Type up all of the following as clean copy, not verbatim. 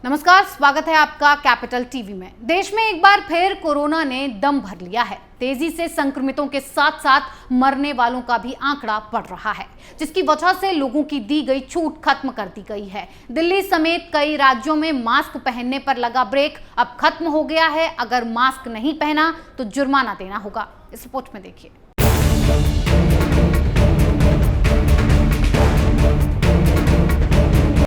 नमस्कार, स्वागत है आपका कैपिटल टीवी में। देश में एक बार फिर कोरोना ने दम भर लिया है। तेजी से संक्रमितों के साथ साथ मरने वालों का भी आंकड़ा बढ़ रहा है, जिसकी वजह से लोगों की दी गई छूट खत्म कर दी गई है। दिल्ली समेत कई राज्यों में मास्क पहनने पर लगा ब्रेक अब खत्म हो गया है। अगर मास्क नहीं पहना तो जुर्माना देना होगा। इस रिपोर्ट में देखिए।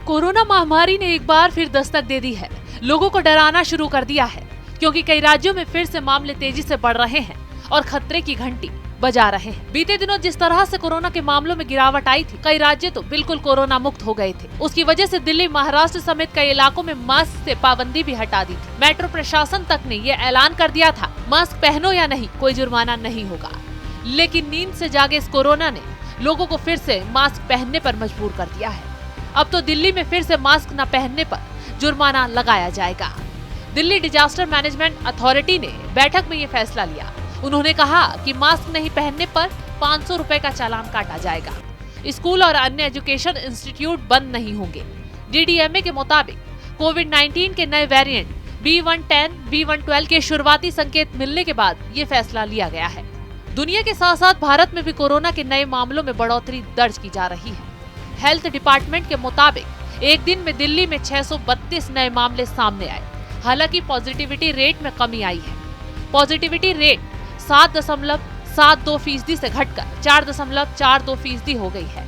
कोरोना महामारी ने एक बार फिर दस्तक दे दी है। लोगों को डराना शुरू कर दिया है, क्योंकि कई राज्यों में फिर से मामले तेजी से बढ़ रहे हैं और खतरे की घंटी बजा रहे हैं। बीते दिनों जिस तरह से कोरोना के मामलों में गिरावट आई थी, कई राज्य तो बिल्कुल कोरोना मुक्त हो गए थे। उसकी वजह से दिल्ली, महाराष्ट्र समेत कई इलाकों में मास्क से पाबंदी भी हटा दी थी। मेट्रो प्रशासन तक ने ये ऐलान कर दिया था, मास्क पहनो या नहीं, कोई जुर्माना नहीं होगा। लेकिन नींद से जागे इस कोरोना ने लोगों को फिर से मास्क पहनने पर मजबूर कर दिया है। अब तो दिल्ली में फिर से मास्क न पहनने पर जुर्माना लगाया जाएगा। दिल्ली डिजास्टर मैनेजमेंट अथॉरिटी ने बैठक में ये फैसला लिया। उन्होंने कहा कि मास्क नहीं पहनने पर 500 रुपए का चालान काटा जाएगा। स्कूल और अन्य एजुकेशन इंस्टीट्यूट बंद नहीं होंगे। DDMA के मुताबिक कोविड-19 के नए वेरिएंट B110, B112 के शुरुआती संकेत मिलने के बाद ये फैसला लिया गया है। दुनिया के साथ साथ भारत में भी कोरोना के नए मामलों में बढ़ोतरी दर्ज की जा रही है। हेल्थ डिपार्टमेंट के मुताबिक एक दिन में दिल्ली में 632 नए मामले सामने आए। हालांकि पॉजिटिविटी रेट में कमी आई है। पॉजिटिविटी रेट 7.72% से घटकर 4.42% हो गई है।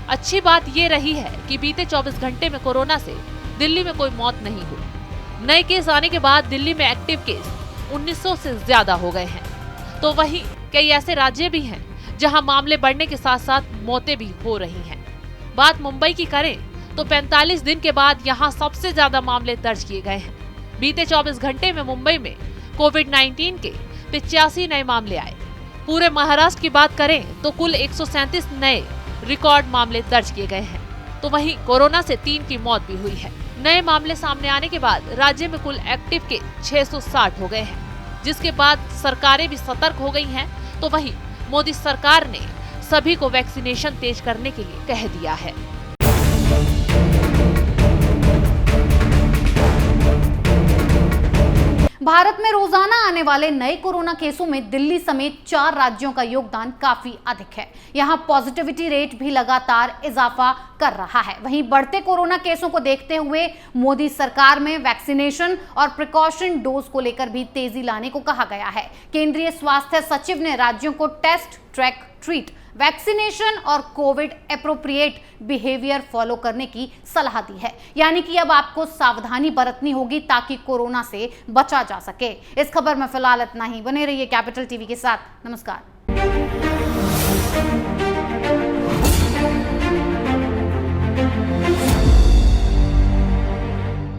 अच्छी बात ये रही है कि बीते 24 घंटे में कोरोना से दिल्ली में कोई मौत नहीं हुई। नए केस आने के बाद दिल्ली में एक्टिव केस 1900 से ज्यादा हो गए हैं। तो वहीं कई ऐसे राज्य भी हैं जहां मामले बढ़ने के साथ साथ मौतें भी हो रही हैं। बात मुंबई की करें तो 45 दिन के बाद यहां सबसे ज्यादा मामले दर्ज किए गए हैं। बीते 24 घंटे में मुंबई में कोविड-19 के 85 नए मामले आए। पूरे महाराष्ट्र की बात करें तो कुल 137 नए रिकॉर्ड मामले दर्ज किए गए हैं। तो वहीं कोरोना से 3 की मौत भी हुई है। नए मामले सामने आने के बाद राज्य में कुल एक्टिव के 660 हो गए हैं, जिसके बाद सरकारें भी सतर्क हो गई हैं। तो वहीं मोदी सरकार ने सभी को वैक्सीनेशन तेज करने के लिए कह दिया है। भारत में रोजाना आने वाले नए कोरोना केसों में दिल्ली समेत 4 राज्यों का योगदान काफी अधिक है। यहां पॉजिटिविटी रेट भी लगातार इजाफा कर रहा है। वहीं बढ़ते कोरोना केसों को देखते हुए मोदी सरकार में वैक्सीनेशन और प्रिकॉशन डोज को लेकर भी तेजी लाने को कहा गया है। केंद्रीय स्वास्थ्य सचिव ने राज्यों को टेस्ट, ट्रैक, ट्रीट, वैक्सीनेशन और कोविड एप्रोप्रिएट बिहेवियर फॉलो करने की सलाह दी है। यानी कि अब आपको सावधानी बरतनी होगी ताकि कोरोना से बचा जा सके। इस खबर में फिलहाल इतना ही। बने रहिए कैपिटल टीवी के साथ। नमस्कार।